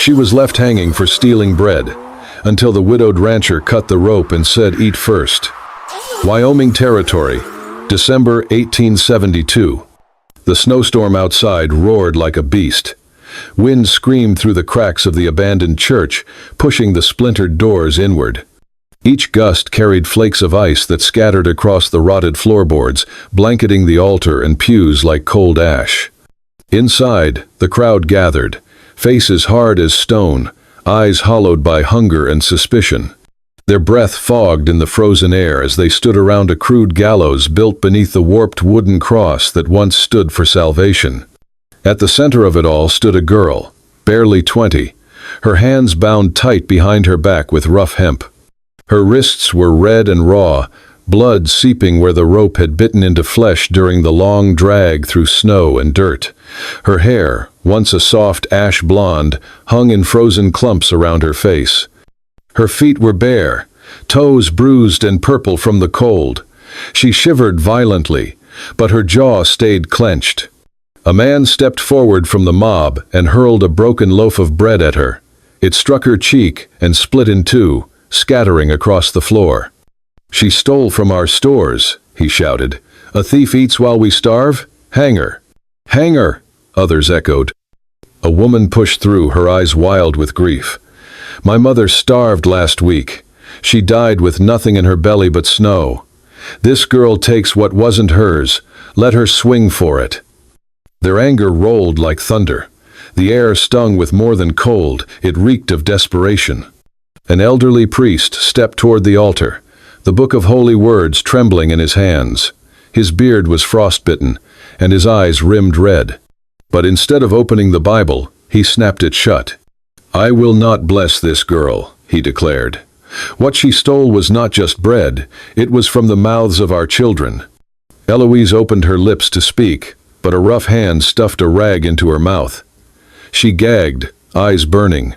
She was left hanging for stealing bread, until the widowed rancher cut the rope and said, "Eat first." Wyoming Territory, December 1872. The snowstorm outside roared like a beast. Wind screamed through the cracks of the abandoned church, pushing the splintered doors inward. Each gust carried flakes of ice that scattered across the rotted floorboards, blanketing the altar and pews like cold ash. Inside, the crowd gathered, faces hard as stone, eyes hollowed by hunger and suspicion. Their breath fogged in the frozen air as they stood around a crude gallows built beneath the warped wooden cross that once stood for salvation. At the center of it all stood a girl, barely 20, her hands bound tight behind her back with rough hemp. Her wrists were red and raw, blood seeping where the rope had bitten into flesh during the long drag through snow and dirt. Her hair, once a soft ash blonde, hung in frozen clumps around her face. Her feet were bare, toes bruised and purple from the cold. She shivered violently, but her jaw stayed clenched. A man stepped forward from the mob and hurled a broken loaf of bread at her. It struck her cheek and split in two, scattering across the floor. "She stole from our stores," he shouted. "A thief eats while we starve? Hang her! Hang her!" others echoed. A woman pushed through, her eyes wild with grief. "My mother starved last week. She died with nothing in her belly but snow. This girl takes what wasn't hers. Let her swing for it." Their anger rolled like thunder. The air stung with more than cold, it reeked of desperation. An elderly priest stepped toward the altar, the book of holy words trembling in his hands. His beard was frostbitten, and his eyes rimmed red. But instead of opening the Bible, he snapped it shut. "I will not bless this girl," he declared. "What she stole was not just bread, it was from the mouths of our children." Eloise opened her lips to speak, but a rough hand stuffed a rag into her mouth. She gagged, eyes burning.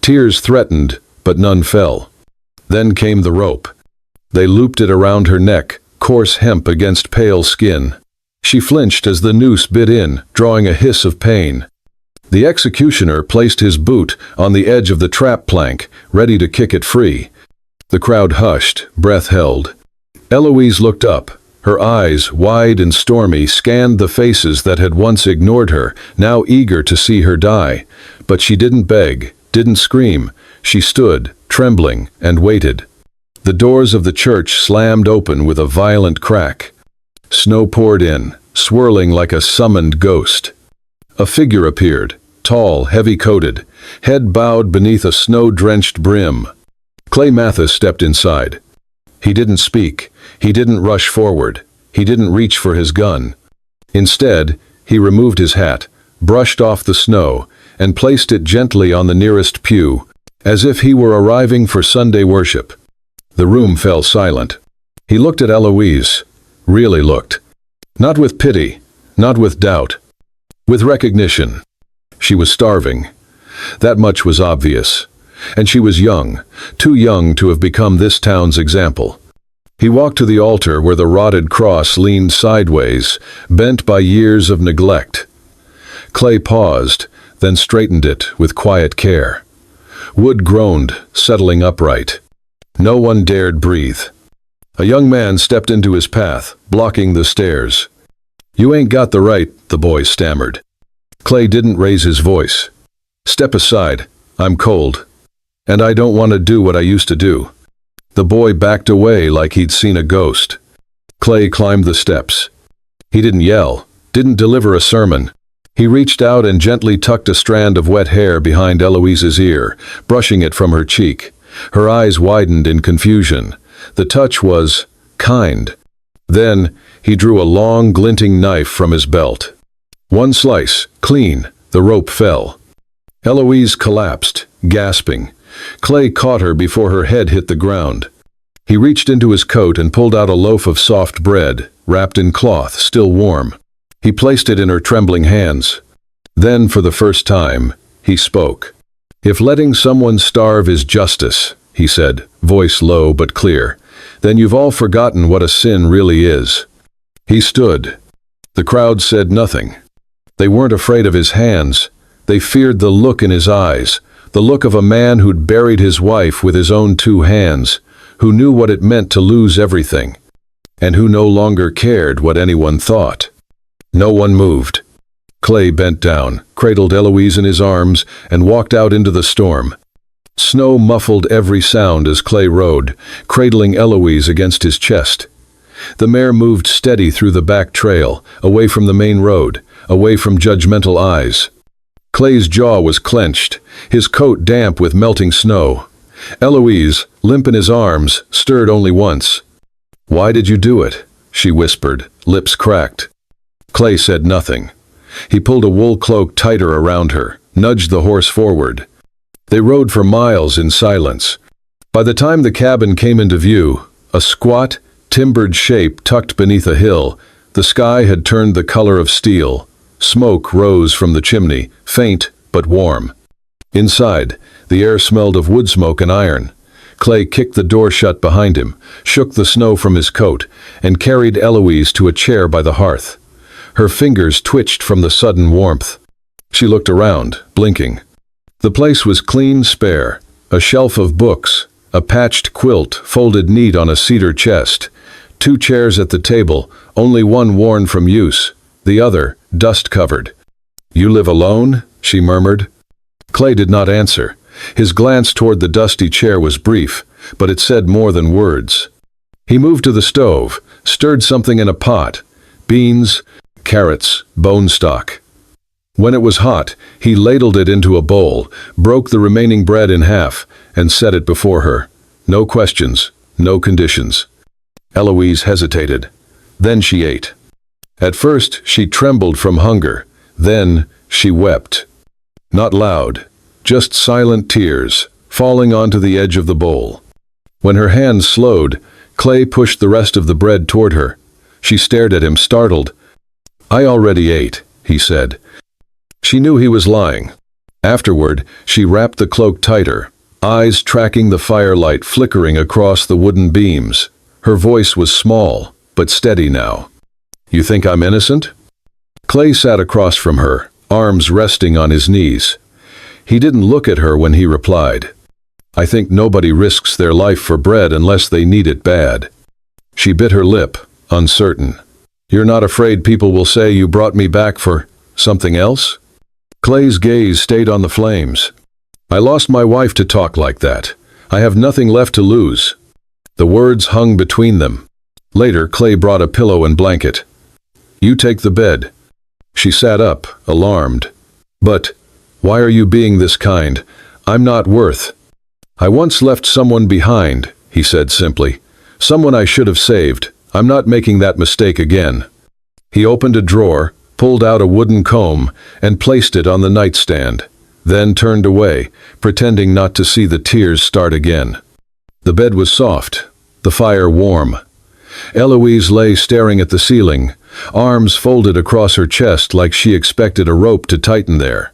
Tears threatened, but none fell. Then came the rope. They looped it around her neck, coarse hemp against pale skin. She flinched as the noose bit in, drawing a hiss of pain. The executioner placed his boot on the edge of the trap plank, ready to kick it free. The crowd hushed, breath held. Eloise looked up. Her eyes, wide and stormy, scanned the faces that had once ignored her, now eager to see her die. But she didn't beg, didn't scream. She stood, trembling, and waited. The doors of the church slammed open with a violent crack. Snow poured in, swirling like a summoned ghost. A figure appeared, tall, heavy-coated, head bowed beneath a snow-drenched brim. Clay Matthysse stepped inside. He didn't speak. He didn't rush forward. He didn't reach for his gun. Instead, he removed his hat, brushed off the snow, and placed it gently on the nearest pew, as if he were arriving for Sunday worship. The room fell silent. He looked at Eloise, really looked. Not with pity, not with doubt, with recognition. She was starving. That much was obvious. And she was young, too young to have become this town's example. He walked to the altar where the rotted cross leaned sideways, bent by years of neglect. Clay paused, then straightened it with quiet care. Wood groaned, settling upright. No one dared breathe. A young man stepped into his path, blocking the stairs. "You ain't got the right," the boy stammered. Clay didn't raise his voice. "Step aside. I'm cold. And I don't want to do what I used to do." The boy backed away like he'd seen a ghost. Clay climbed the steps. He didn't yell, didn't deliver a sermon. He reached out and gently tucked a strand of wet hair behind Eloise's ear, brushing it from her cheek. Her eyes widened in confusion. The touch was kind. Then, he drew a long, glinting knife from his belt. One slice, clean, the rope fell. Eloise collapsed, gasping. Clay caught her before her head hit the ground. He reached into his coat and pulled out a loaf of soft bread, wrapped in cloth, still warm. He placed it in her trembling hands. Then, for the first time, he spoke. "If letting someone starve is justice," he said, voice low but clear, "then you've all forgotten what a sin really is." He stood. The crowd said nothing. They weren't afraid of his hands. They feared the look in his eyes, the look of a man who'd buried his wife with his own 2 hands, who knew what it meant to lose everything, and who no longer cared what anyone thought. No one moved. Clay bent down, cradled Eloise in his arms, and walked out into the storm. Snow muffled every sound as Clay rode, cradling Eloise against his chest. The mare moved steady through the back trail, away from the main road, away from judgmental eyes. Clay's jaw was clenched, his coat damp with melting snow. Eloise, limp in his arms, stirred only once. "Why did you do it?" she whispered, lips cracked. Clay said nothing. He pulled a wool cloak tighter around her, nudged the horse forward. They rode for miles in silence. By the time the cabin came into view, a squat, timbered shape tucked beneath a hill, the sky had turned the color of steel. Smoke rose from the chimney, faint but warm. Inside, the air smelled of wood smoke and iron. Clay kicked the door shut behind him, shook the snow from his coat, and carried Eloise to a chair by the hearth. Her fingers twitched from the sudden warmth. She looked around, blinking. The place was clean, spare, a shelf of books, a patched quilt folded neat on a cedar chest, 2 chairs at the table, only one worn from use, the other dust-covered. "You live alone?" she murmured. Clay did not answer. His glance toward the dusty chair was brief, but it said more than words. He moved to the stove, stirred something in a pot, beans, carrots, bone stock. When it was hot, he ladled it into a bowl, broke the remaining bread in half, and set it before her. No questions, no conditions. Eloise hesitated. Then she ate. At first, she trembled from hunger. Then, she wept. Not loud, just silent tears, falling onto the edge of the bowl. When her hands slowed, Clay pushed the rest of the bread toward her. She stared at him, startled. "I already ate," he said. She knew he was lying. Afterward, she wrapped the cloak tighter, eyes tracking the firelight flickering across the wooden beams. Her voice was small, but steady now. "You think I'm innocent?" Clay sat across from her, arms resting on his knees. He didn't look at her when he replied. "I think nobody risks their life for bread unless they need it bad." She bit her lip, uncertain. "You're not afraid people will say you brought me back for something else?" Clay's gaze stayed on the flames. "I lost my wife to talk like that. I have nothing left to lose." The words hung between them. Later, Clay brought a pillow and blanket. "You take the bed." She sat up, alarmed. "But why are you being this kind? I'm not worth." "I once left someone behind," he said simply. "Someone I should have saved. I'm not making that mistake again." He opened a drawer, pulled out a wooden comb, and placed it on the nightstand, then turned away, pretending not to see the tears start again. The bed was soft, the fire warm. Eloise lay staring at the ceiling, arms folded across her chest like she expected a rope to tighten there.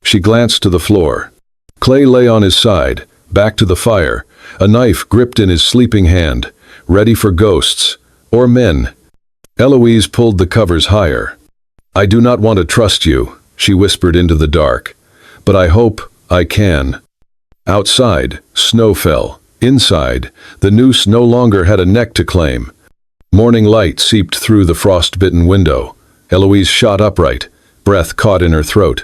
She glanced to the floor. Clay lay on his side, back to the fire, a knife gripped in his sleeping hand, ready for ghosts, or men. Eloise pulled the covers higher. "I do not want to trust you," she whispered into the dark, "but I hope I can." Outside, snow fell. Inside, the noose no longer had a neck to claim. Morning light seeped through the frost-bitten window. Eloise shot upright, breath caught in her throat.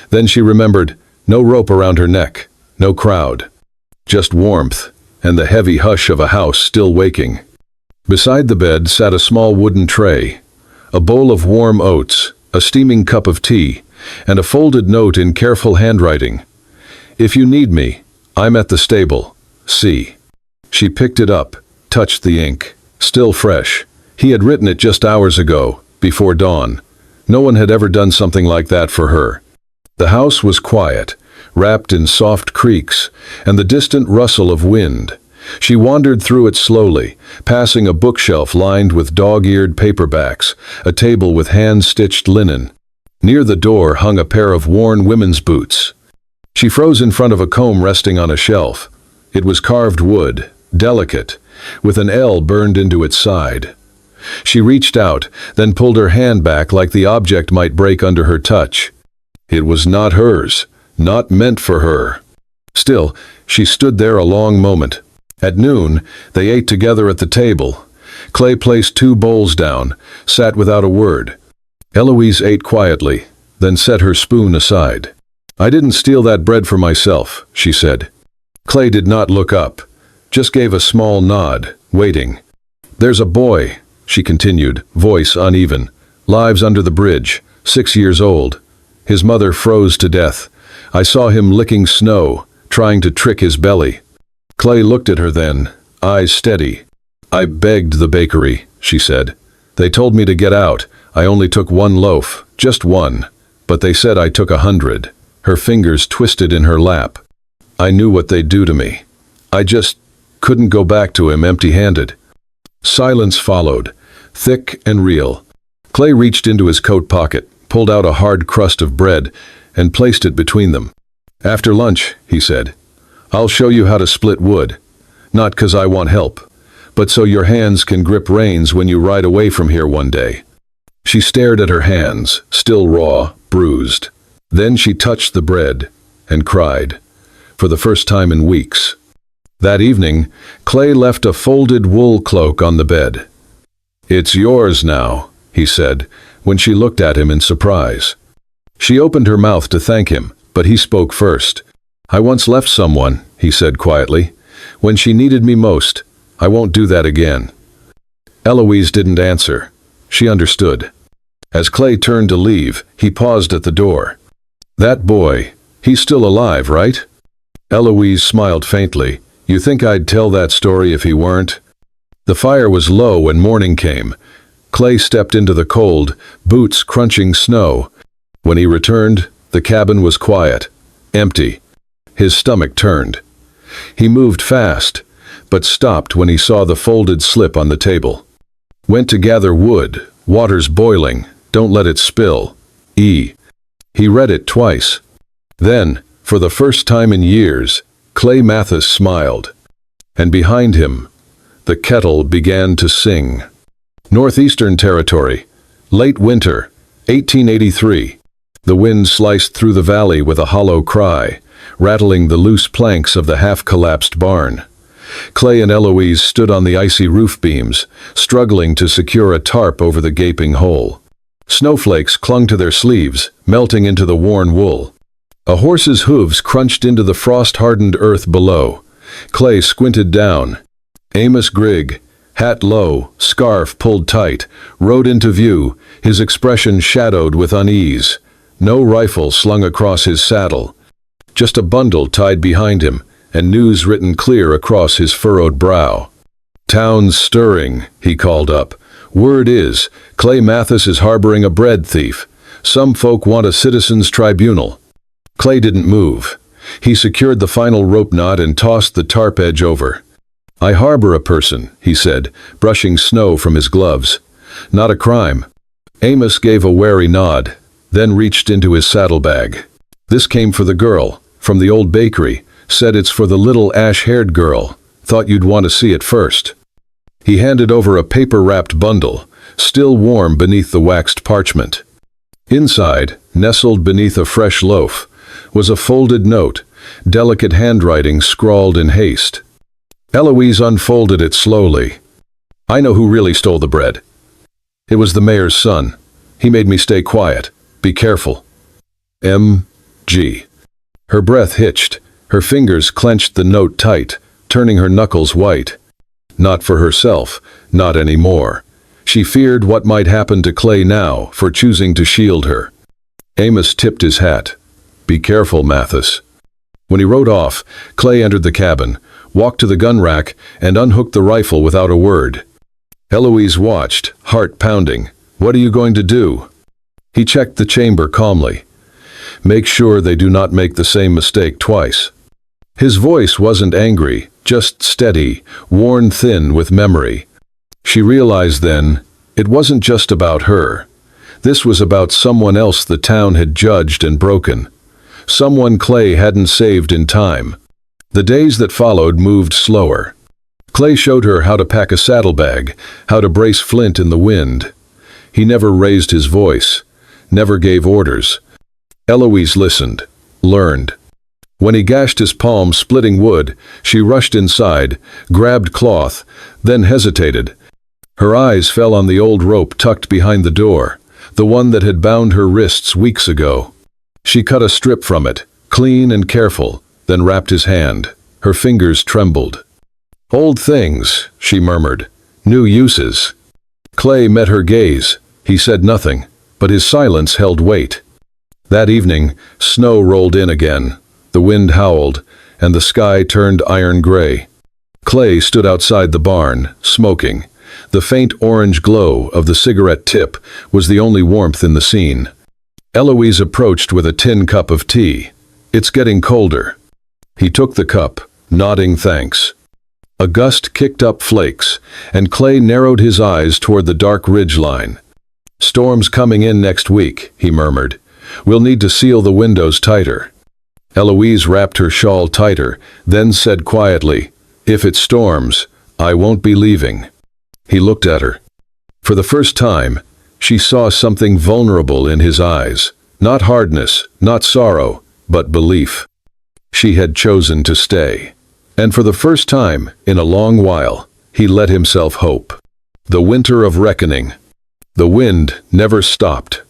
Then she remembered, no rope around her neck, no crowd. Just warmth, and the heavy hush of a house still waking. Beside the bed sat a small wooden tray, a bowl of warm oats, a steaming cup of tea, and a folded note in careful handwriting. "If you need me, I'm at the stable. See." She picked it up, touched the ink. Still fresh. He had written it just hours ago, before dawn. No one had ever done something like that for her. The house was quiet, wrapped in soft creaks, and the distant rustle of wind. She wandered through it slowly, passing a bookshelf lined with dog-eared paperbacks, a table with hand-stitched linen. Near the door hung a pair of worn women's boots. She froze in front of a comb resting on a shelf. It was carved wood, delicate, with an L burned into its side. She reached out, then pulled her hand back like the object might break under her touch. It was not hers, not meant for her. Still, she stood there a long moment. At noon, they ate together at the table. Clay placed 2 bowls down, sat without a word. Eloise ate quietly, then set her spoon aside. "I didn't steal that bread for myself," she said. Clay did not look up, just gave a small nod, waiting. "There's a boy," she continued, voice uneven. "Lives under the bridge, 6 years old. His mother froze to death. I saw him licking snow, trying to trick his belly." Clay looked at her then, eyes steady. "I begged the bakery," she said. "They told me to get out. I only took 1 loaf, just 1. But they said I took 100. Her fingers twisted in her lap. "I knew what they'd do to me. I just couldn't go back to him empty-handed." Silence followed, thick and real. Clay reached into his coat pocket, pulled out a hard crust of bread, and placed it between them. "After lunch," he said, "I'll show you how to split wood. Not 'cause I want help, but so your hands can grip reins when you ride away from here one day." She stared at her hands, still raw, bruised. Then she touched the bread and cried, for the first time in weeks. That evening, Clay left a folded wool cloak on the bed. "It's yours now," he said, when she looked at him in surprise. She opened her mouth to thank him, but he spoke first. "I once left someone," he said quietly, "when she needed me most. I won't do that again." Eloise didn't answer. She understood. As Clay turned to leave, he paused at the door. "That boy, he's still alive, right?" Eloise smiled faintly. "You think I'd tell that story if he weren't?" The fire was low when morning came. Clay stepped into the cold, boots crunching snow. When he returned, the cabin was quiet, empty. His stomach turned. He moved fast, but stopped when he saw the folded slip on the table. "Went to gather wood. Water's boiling. Don't let it spill. E." He read it twice. Then, for the first time in years, Clay Matthysse smiled. And behind him, the kettle began to sing. Northeastern Territory, late winter, 1883. The wind sliced through the valley with a hollow cry, rattling the loose planks of the half-collapsed barn. Clay and Eloise stood on the icy roof beams, struggling to secure a tarp over the gaping hole. Snowflakes clung to their sleeves, melting into the worn wool. A horse's hooves crunched into the frost-hardened earth below. Clay squinted down. Amos Grigg, hat low, scarf pulled tight, rode into view, his expression shadowed with unease. No rifle slung across his saddle. Just a bundle tied behind him, and news written clear across his furrowed brow. "Town's stirring," he called up. "Word is, Clay Matthysse is harboring a bread thief. Some folk want a citizen's tribunal." Clay didn't move. He secured the final rope knot and tossed the tarp edge over. "I harbor a person," he said, brushing snow from his gloves. "Not a crime." Amos gave a wary nod, then reached into his saddlebag. "This came for the girl, from the old bakery. Said it's for the little ash-haired girl. Thought you'd want to see it first." He handed over a paper-wrapped bundle, still warm beneath the waxed parchment. Inside, nestled beneath a fresh loaf, was a folded note, delicate handwriting scrawled in haste. Eloise unfolded it slowly. "I know who really stole the bread. It was the mayor's son. He made me stay quiet. Be careful. M.G." Her breath hitched. Her fingers clenched the note tight, turning her knuckles white. Not for herself, not anymore. She feared what might happen to Clay now for choosing to shield her. Amos tipped his hat. "Be careful, Matthysse." When he rode off, Clay entered the cabin, walked to the gun rack, and unhooked the rifle without a word. Eloise watched, heart pounding. "What are you going to do?" He checked the chamber calmly. "Make sure they do not make the same mistake twice." His voice wasn't angry, just steady, worn thin with memory. She realized then, it wasn't just about her. This was about someone else the town had judged and broken. Someone Clay hadn't saved in time. The days that followed moved slower. Clay showed her how to pack a saddlebag, how to brace flint in the wind. He never raised his voice, never gave orders. Eloise listened, learned. When he gashed his palm splitting wood, she rushed inside, grabbed cloth, then hesitated. Her eyes fell on the old rope tucked behind the door, the one that had bound her wrists weeks ago. She cut a strip from it, clean and careful, then wrapped his hand. Her fingers trembled. "Old things," she murmured. "New uses." Clay met her gaze. He said nothing, but his silence held weight. That evening, snow rolled in again. The wind howled, and the sky turned iron gray. Clay stood outside the barn, smoking. The faint orange glow of the cigarette tip was the only warmth in the scene. Eloise approached with a tin cup of tea. "It's getting colder." He took the cup, nodding thanks. A gust kicked up flakes, and Clay narrowed his eyes toward the dark ridge line. "Storm's coming in next week," he murmured. "We'll need to seal the windows tighter." Eloise wrapped her shawl tighter, then said quietly, "If it storms, I won't be leaving." He looked at her. For the first time, she saw something vulnerable in his eyes. Not hardness, not sorrow, but belief. She had chosen to stay. And for the first time, in a long while, he let himself hope. The winter of reckoning. The wind never stopped.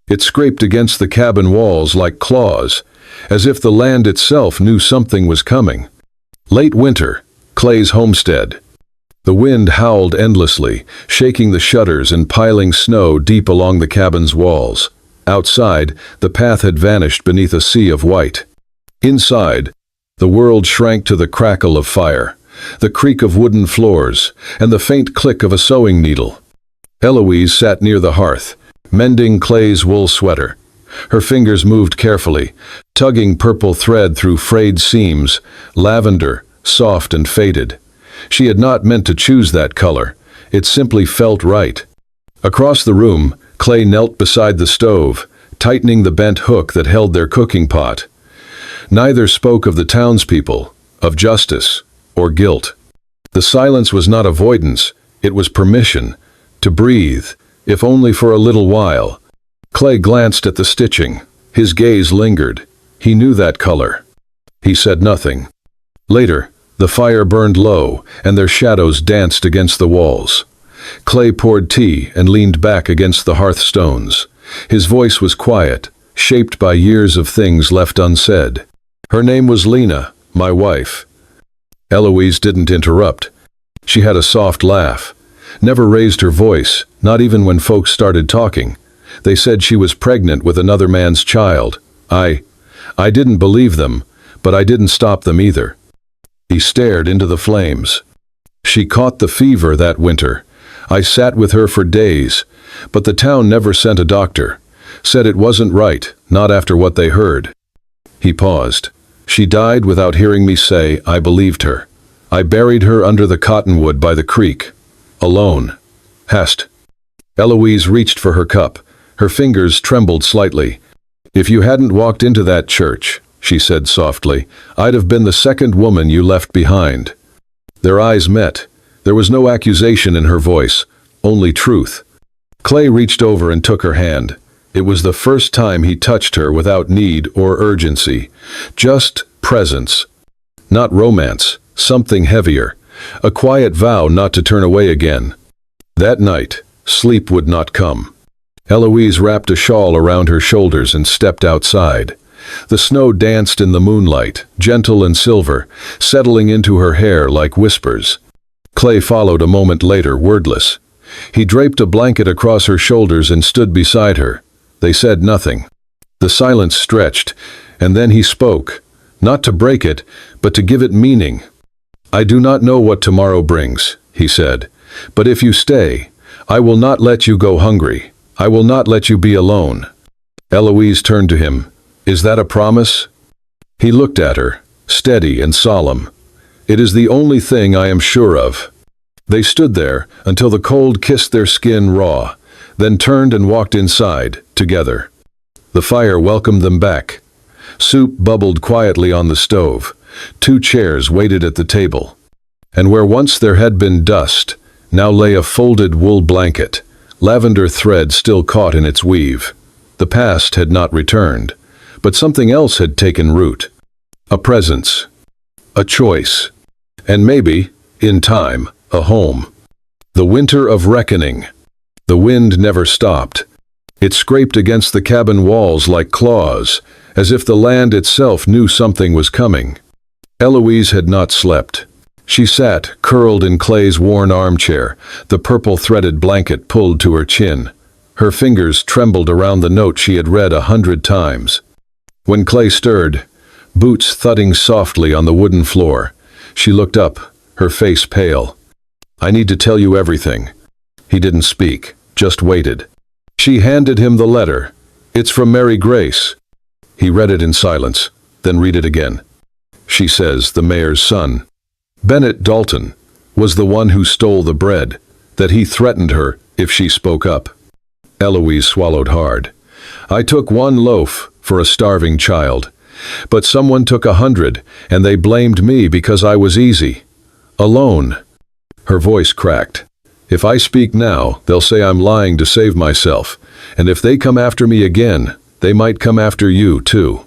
It scraped against the cabin walls like claws, as if the land itself knew something was coming. Late winter, Clay's homestead. The wind howled endlessly, shaking the shutters and piling snow deep along the cabin's walls. Outside, the path had vanished beneath a sea of white. Inside, the world shrank to the crackle of fire, the creak of wooden floors, and the faint click of a sewing needle. Eloise sat near the hearth, mending Clay's wool sweater. Her fingers moved carefully, tugging purple thread through frayed seams, lavender, soft and faded. She had not meant to choose that color. It simply felt right. Across the room, Clay knelt beside the stove, tightening the bent hook that held their cooking pot. Neither spoke of the townspeople, of justice, or guilt. The silence was not avoidance, it was permission to breathe, if only for a little while. Clay glanced at the stitching. His gaze lingered. He knew that color. He said nothing. Later, the fire burned low, and their shadows danced against the walls. Clay poured tea and leaned back against the hearthstones. His voice was quiet, shaped by years of things left unsaid. "Her name was Lena, my wife." Eloise didn't interrupt. She had a soft laugh. Never raised her voice, not even when folks started talking. They said she was pregnant with another man's child. I didn't believe them, but I didn't stop them either. He stared into the flames. "She caught the fever that winter. I sat with her for days, but the town never sent a doctor. Said it wasn't right, not after what they heard." He paused. "She died without hearing me say I believed her. I buried her under the cottonwood by the creek. Alone. Hast." Eloise reached for her cup. Her fingers trembled slightly. "If you hadn't walked into that church," she said softly, "I'd have been the second woman you left behind." Their eyes met. There was no accusation in her voice, only truth. Clay reached over and took her hand. It was the first time he touched her without need or urgency. Just presence. Not romance, something heavier. A quiet vow not to turn away again. That night, sleep would not come. Eloise wrapped a shawl around her shoulders and stepped outside. The snow danced in the moonlight, gentle and silver, settling into her hair like whispers. Clay followed a moment later, wordless. He draped a blanket across her shoulders and stood beside her. They said nothing. The silence stretched, and then he spoke, not to break it, but to give it meaning. "I do not know what tomorrow brings," he said, "but if you stay, I will not let you go hungry. I will not let you be alone." Eloise turned to him. "Is that a promise?" He looked at her, steady and solemn. "It is the only thing I am sure of." They stood there until the cold kissed their skin raw, then turned and walked inside, together. The fire welcomed them back. Soup bubbled quietly on the stove. 2 chairs waited at the table. And where once there had been dust, now lay a folded wool blanket, lavender thread still caught in its weave. The past had not returned, but something else had taken root. a presence, a choice, and maybe, in time, a home. The winter of reckoning. The wind never stopped. It scraped against the cabin walls like claws, as if the land itself knew something was coming. Eloise had not slept. She sat, curled in Clay's worn armchair, the purple threaded blanket pulled to her chin. Her fingers trembled around the note she had read 100 times. When Clay stirred, boots thudding softly on the wooden floor, she looked up, her face pale. "I need to tell you everything." He didn't speak, just waited. She handed him the letter. "It's from Mary Grace." He read it in silence, then read it again. "She says the mayor's son, Bennett Dalton, was the one who stole the bread, that he threatened her if she spoke up." Eloise swallowed hard. "I took 1 loaf for a starving child, but someone took 100, and they blamed me because I was easy. Alone." Her voice cracked. "If I speak now, they'll say I'm lying to save myself, and if they come after me again, they might come after you, too."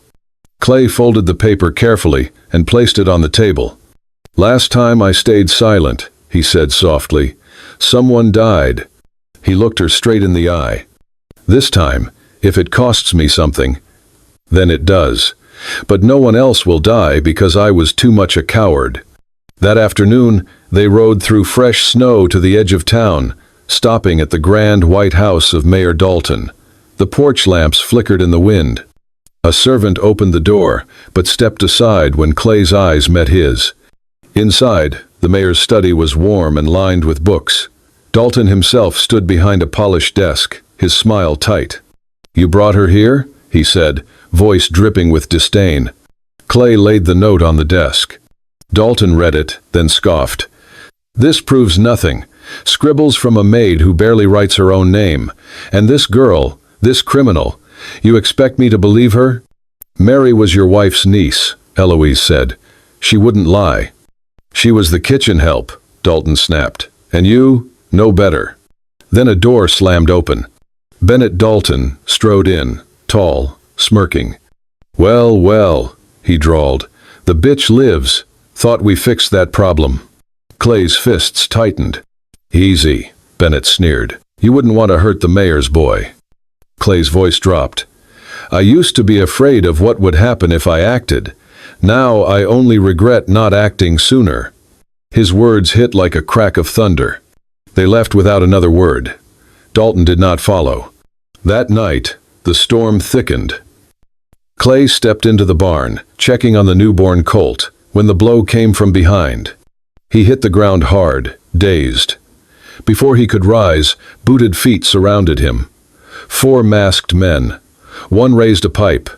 Clay folded the paper carefully and placed it on the table. "Last time I stayed silent," he said softly. "Someone died." He looked her straight in the eye. "This time, if it costs me something, then it does. But no one else will die because I was too much a coward." That afternoon, they rode through fresh snow to the edge of town, stopping at the grand white house of Mayor Dalton. The porch lamps flickered in the wind. A servant opened the door, but stepped aside when Clay's eyes met his. Inside, the mayor's study was warm and lined with books. Dalton himself stood behind a polished desk, his smile tight. "You brought her here?" he said, voice dripping with disdain. Clay laid the note on the desk. Dalton read it, then scoffed. "This proves nothing. Scribbles from a maid who barely writes her own name. And this girl, this criminal, you expect me to believe her?" "Mary was your wife's niece," Eloise said. "She wouldn't lie." "She was the kitchen help," Dalton snapped. "And you, no better." Then a door slammed open. Bennett Dalton strode in, tall, smirking. "Well, well," he drawled. "The bitch lives. Thought we fixed that problem." Clay's fists tightened. "Easy," Bennett sneered. "You wouldn't want to hurt the mayor's boy." Clay's voice dropped. "I used to be afraid of what would happen if I acted. Now I only regret not acting sooner." His words hit like a crack of thunder. They left without another word. Dalton did not follow. That night, the storm thickened. Clay stepped into the barn, checking on the newborn colt, when the blow came from behind. He hit the ground hard, dazed. Before he could rise, booted feet surrounded him. 4 masked men. One raised a pipe.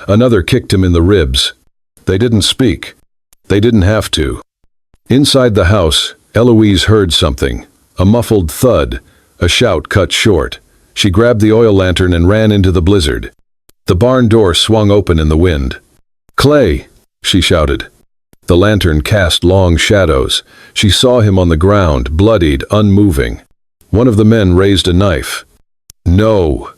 Another kicked him in the ribs. They didn't speak. They didn't have to. Inside the house, Eloise heard something. A muffled thud, a shout cut short. She grabbed the oil lantern and ran into the blizzard. The barn door swung open in the wind. "Clay!" she shouted. The lantern cast long shadows. She saw him on the ground, bloodied, unmoving. One of the men raised a knife. "No!"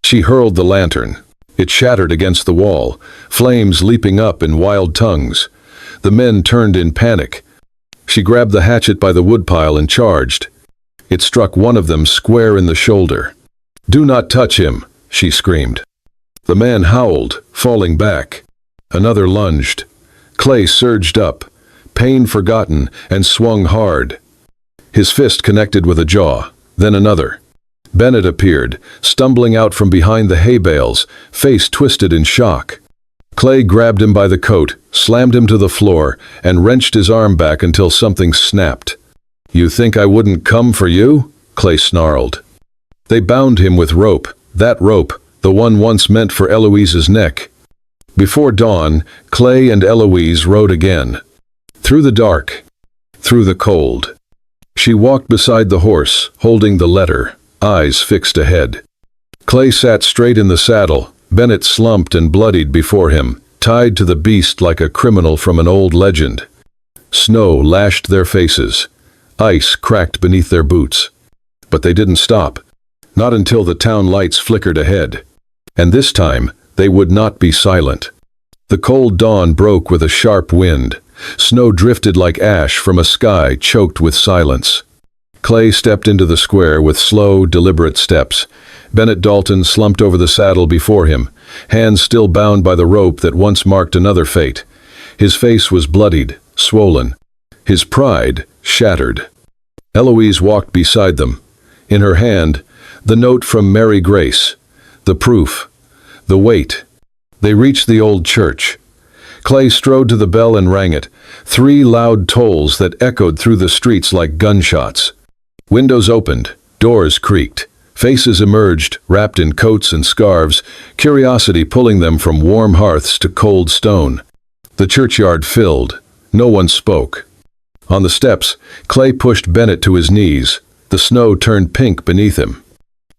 She hurled the lantern. It shattered against the wall, flames leaping up in wild tongues. The men turned in panic. She grabbed the hatchet by the woodpile and charged. It struck one of them square in the shoulder. "Do not touch him!" she screamed. The man howled, falling back. Another lunged. Clay surged up, pain forgotten, and swung hard. His fist connected with a jaw, then another. Bennett appeared, stumbling out from behind the hay bales, face twisted in shock. Clay grabbed him by the coat, slammed him to the floor, and wrenched his arm back until something snapped. "You think I wouldn't come for you?" Clay snarled. They bound him with rope, that rope, the one once meant for Eloise's neck. Before dawn, Clay and Eloise rode again. Through the dark, through the cold. She walked beside the horse, holding the letter, eyes fixed ahead. Clay sat straight in the saddle, Bennett slumped and bloodied before him, tied to the beast like a criminal from an old legend. Snow lashed their faces. Ice cracked beneath their boots. But they didn't stop. Not until the town lights flickered ahead. And this time, they would not be silent. The cold dawn broke with a sharp wind. Snow drifted like ash from a sky choked with silence. Clay stepped into the square with slow, deliberate steps. Bennett Dalton slumped over the saddle before him, hands still bound by the rope that once marked another fate. His face was bloodied, swollen, his pride shattered. Eloise walked beside them. In her hand, the note from Mary Grace, the proof, the weight. They reached the old church. Clay strode to the bell and rang it, 3 loud tolls that echoed through the streets like gunshots. Windows opened, doors creaked. Faces emerged, wrapped in coats and scarves, curiosity pulling them from warm hearths to cold stone. The churchyard filled. No one spoke. On the steps, Clay pushed Bennett to his knees. The snow turned pink beneath him.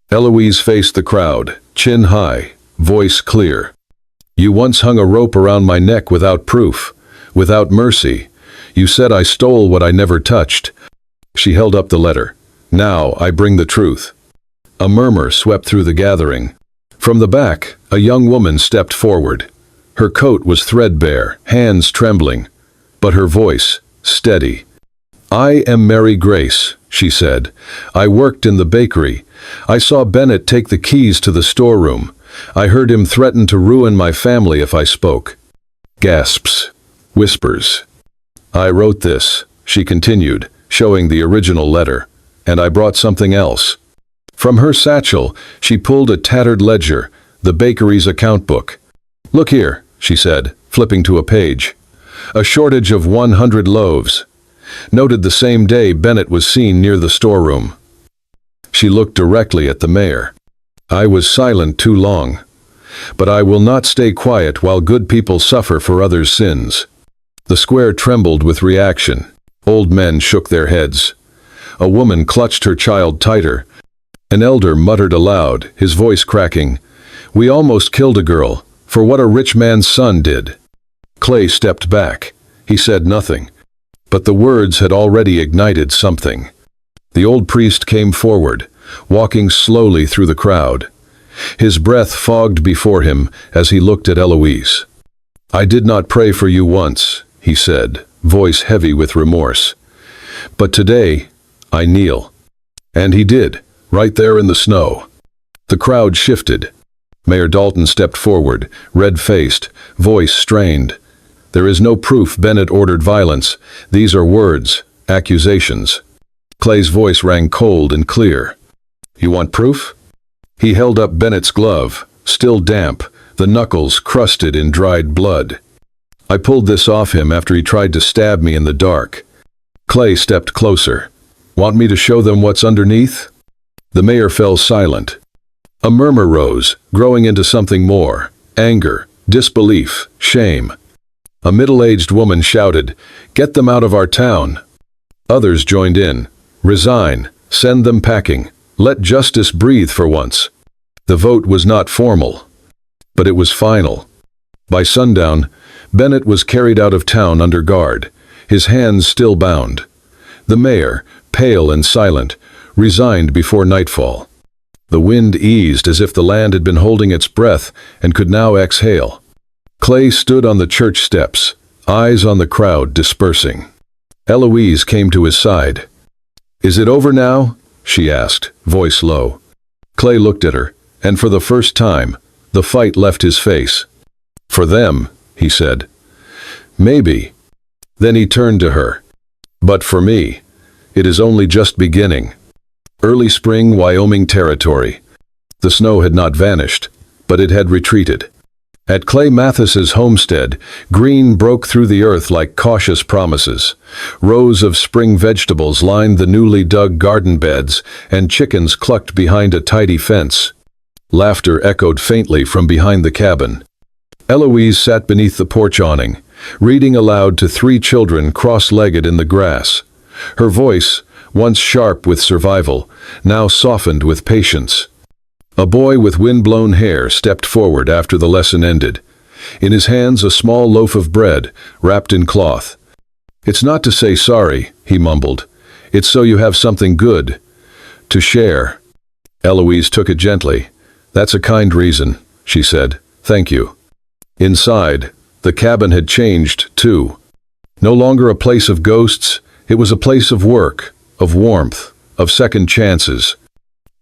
Eloise faced the crowd, chin high, voice clear. You once hung a rope around my neck without proof, without mercy. You said I stole what I never touched. She held up the letter. Now I bring the truth. A murmur swept through the gathering. From the back, a young woman stepped forward. Her coat was threadbare, hands trembling, but her voice steady. I am Mary Grace, she said. I worked in the bakery. I saw Bennett take the keys to the storeroom. I heard him threaten to ruin my family if I spoke. Gasps. Whispers. I wrote this, she continued, showing the original letter, and I brought something else. From her satchel, she pulled a tattered ledger, the bakery's account book. Look here, she said, flipping to a page. A shortage of 100 loaves. Noted the same day Bennett was seen near the storeroom. She looked directly at the mayor. I was silent too long. But I will not stay quiet while good people suffer for others' sins. The square trembled with reaction. Old men shook their heads. A woman clutched her child tighter. An elder muttered aloud, his voice cracking. We almost killed a girl, for what a rich man's son did. Clay stepped back. He said nothing. But the words had already ignited something. The old priest came forward, walking slowly through the crowd. His breath fogged before him as he looked at Eloise. I did not pray for you once, he said, voice heavy with remorse. But today, I kneel. And he did, right there in the snow. The crowd shifted. Mayor Dalton stepped forward, red-faced, voice strained. There is no proof Bennett ordered violence. These are words, accusations. Clay's voice rang cold and clear. You want proof? He held up Bennett's glove, still damp, the knuckles crusted in dried blood. I pulled this off him after he tried to stab me in the dark. Clay stepped closer. Want me to show them what's underneath? The mayor fell silent. A murmur rose, growing into something more. Anger, disbelief, shame. A middle-aged woman shouted, Get them out of our town. Others joined in. Resign. Send them packing. Let justice breathe for once. The vote was not formal, but it was final. By sundown, Bennett was carried out of town under guard, his hands still bound. The mayor, pale and silent, resigned before nightfall. The wind eased as if the land had been holding its breath and could now exhale. Clay stood on the church steps, eyes on the crowd dispersing. Eloise came to his side. Is it over now? She asked, voice low. Clay looked at her, and for the first time, the fight left his face. For them, he said. Maybe. Then he turned to her. But for me, it is only just beginning. Early spring, Wyoming Territory. The snow had not vanished, but it had retreated. At Clay Matthysse's homestead, green broke through the earth like cautious promises. Rows of spring vegetables lined the newly dug garden beds, and chickens clucked behind a tidy fence. Laughter echoed faintly from behind the cabin. Eloise sat beneath the porch awning, reading aloud to 3 children cross-legged in the grass. Her voice, once sharp with survival, now softened with patience. A boy with wind-blown hair stepped forward after the lesson ended. In his hands a small loaf of bread, wrapped in cloth. It's not to say sorry, he mumbled. It's so you have something good to share. Eloise took it gently. That's a kind reason, she said. Thank you. Inside, The cabin had changed, too. No longer a place of ghosts, it was a place of work, of warmth, of second chances.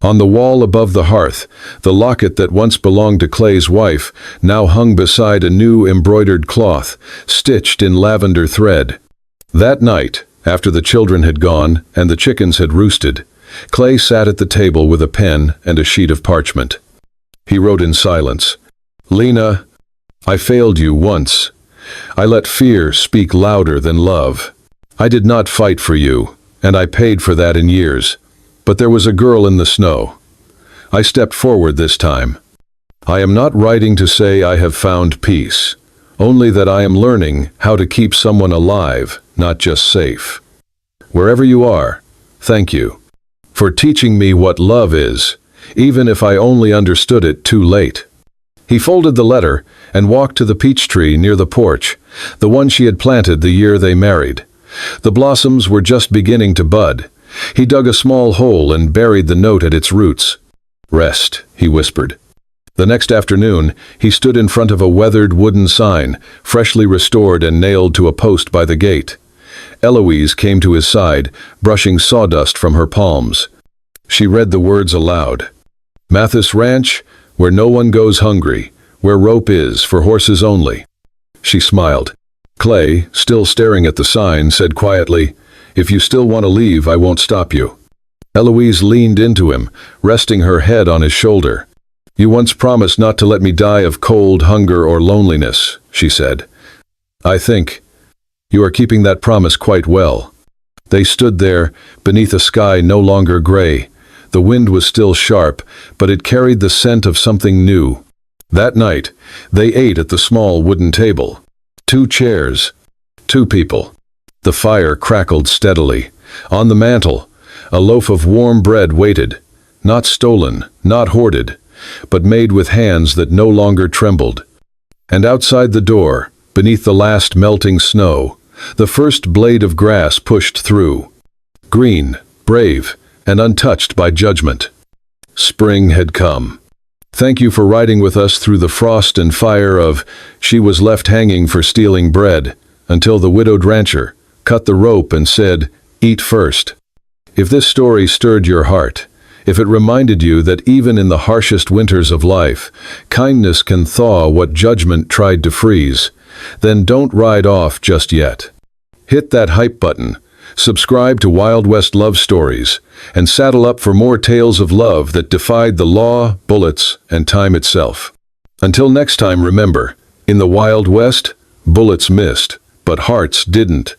On the wall above the hearth, the locket that once belonged to Clay's wife now hung beside a new embroidered cloth, stitched in lavender thread. That night, after the children had gone and the chickens had roosted, Clay sat at the table with a pen and a sheet of parchment. He wrote in silence, "Lena, I failed you once. I let fear speak louder than love. I did not fight for you, and I paid for that in years. But there was a girl in the snow. I stepped forward this time. I am not writing to say I have found peace, only that I am learning how to keep someone alive, not just safe. Wherever you are, thank you for teaching me what love is, even if I only understood it too late." He folded the letter and walked to the peach tree near the porch, the one she had planted the year they married. The blossoms were just beginning to bud. He dug a small hole and buried the note at its roots. "Rest," he whispered. The next afternoon, he stood in front of a weathered wooden sign, freshly restored and nailed to a post by the gate. Eloise came to his side, brushing sawdust from her palms. She read the words aloud. "Matthysse Ranch, where no one goes hungry, where rope is for horses only." She smiled. Clay, still staring at the sign, said quietly, "If you still want to leave, I won't stop you." Eloise leaned into him, resting her head on his shoulder. "You once promised not to let me die of cold, hunger, or loneliness," she said. "I think you are keeping that promise quite well." They stood there, beneath a sky no longer gray. The wind was still sharp, but it carried the scent of something new. That night, they ate at the small wooden table. 2 chairs, 2 people. The fire crackled steadily. On the mantel, a loaf of warm bread waited, not stolen, not hoarded, but made with hands that no longer trembled. And outside the door, beneath the last melting snow, the first blade of grass pushed through. Green, brave, and untouched by judgment. Spring had come. Thank you for riding with us through the frost and fire of "She was left hanging for stealing bread," until the widowed rancher cut the rope and said, "Eat first." If this story stirred your heart, if it reminded you that even in the harshest winters of life, kindness can thaw what judgment tried to freeze, then don't ride off just yet. Hit that hype button, subscribe to Wild West Love Stories, and saddle up for more tales of love that defied the law, bullets, and time itself. Until next time, remember, in the Wild West, bullets missed, but hearts didn't.